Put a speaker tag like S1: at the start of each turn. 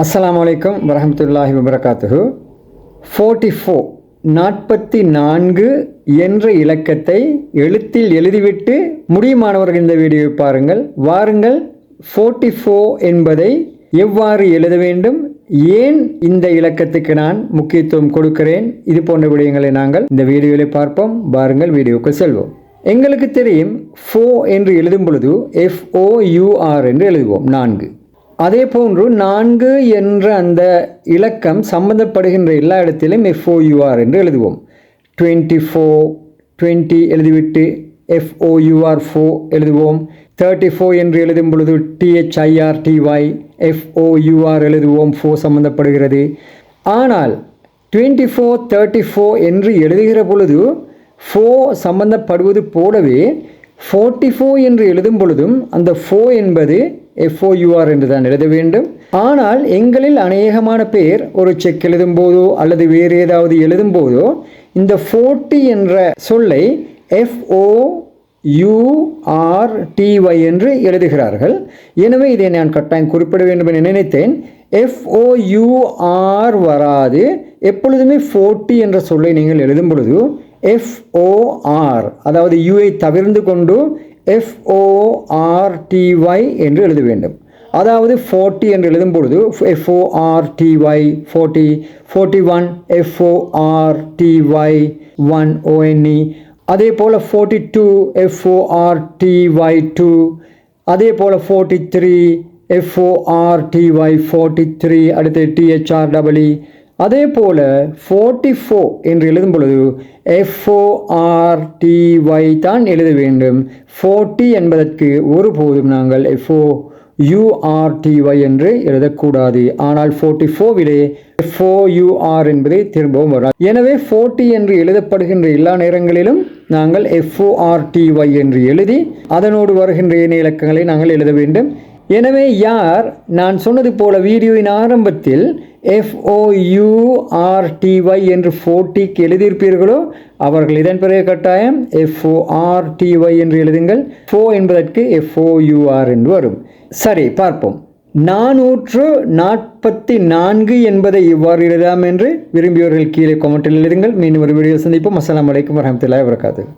S1: அஸ்ஸலாமு அலைக்கும் வரஹ்மத்துல்லாஹி வபரகாத்துஹு. 44 என்ற இலக்கத்தை எழுத்தில் எழுதிவிட்டு முடியுமானவர்கள் இந்த வீடியோவை பாருங்கள். வாருங்கள், 44 என்பதை எவ்வாறு எழுத வேண்டும், ஏன் இந்த இலக்கத்துக்கு நான் முக்கியத்துவம் கொடுக்கிறேன், இது போன்ற விடயங்களை நாங்கள் இந்த வீடியோவில் பார்ப்போம். வாருங்கள், வீடியோவுக்கு செல்வோம். எங்களுக்கு தெரியும், 4 என்று எழுதும் பொழுது FOUR என்று எழுதுவோம், 4. அதே போன்று 4 என்ற அந்த இலக்கம் சம்பந்தப்படுகின்ற எல்லா இடத்திலும் FOUR என்று எழுதுவோம். 24, 20 எழுதிவிட்டு FOUR 4 எழுதுவோம். 34 என்று எழுதும் பொழுது THIRTY FOUR எழுதுவோம், 4 சம்பந்தப்படுகிறது. ஆனால் 24, 34 என்று எழுதுகிற பொழுது 4 சம்பந்தப்படுவது போலவே 44 என்று எழுதும் பொழுதும் அந்த 4 என்பது FOUR என்று தான் எழுத வேண்டும். ஆனால் எங்களில் அநேகமான பேர் ஒரு செக் எழுதும் போதோ அல்லது வேறு ஏதாவது எழுதும் போதோ இந்த 40 என்ற சொல்லை FOURTY என்று எழுதுகிறார்கள். எனவே இதை நான் கட்டாயம் குறிப்பிட வேண்டும் என நினைத்தேன். FOUR வராது. எப்பொழுதுமே 40 என்ற சொல்லை நீங்கள் எழுதும் பொழுது FOR, அதாவது யூஐ தவிர்ந்து கொண்டு FORTY என்று எழுத வேண்டும். அதாவது 40 என்று எழுதும் பொழுது FORTY 40, 41 FORTY 1ONE, அதே போல் 42 FORTY 2, அதே போல் 43 FORTY 43, அடுத்து THREE. அதே போல் 44 என்று எழுதும் பொழுது FORTY தான் எழுத வேண்டும். 40 என்பதற்கு ஒருபோதும் நாங்கள் FOURTY என்று எழுதக்கூடாது. ஆனால் 44விலே FOUR என்பதை திரும்பவும் வராது. எனவே 40 என்று எழுதப்படுகின்ற எல்லா நேரங்களிலும் நாங்கள் FORTY என்று எழுதி அதனோடு வருகின்ற இணைய இலக்கங்களை நாங்கள் எழுத வேண்டும். எனவே யார் நான் சொன்னது போல வீடியோவின் ஆரம்பத்தில் FOURTY என்று 40க்கு எழுதியிருப்பீர்களோ அவர்கள் இதன் பிறகு கட்டாயம் FORTY என்று எழுதுங்கள். 4 என்பதற்கு FOUR என்று வரும். சரி, பார்ப்போம். 444 என்பதை இவ்வாறு எழுதாம் என்று விரும்பியவர்கள் கீழே கமெண்டில் எழுதுங்கள். மீண்டும் ஒரு வீடியோ சந்திப்போம். அஸ்ஸலாமு அலைக்கும் வரஹ்மத்துல்லாஹி வபரகாத்துஹு.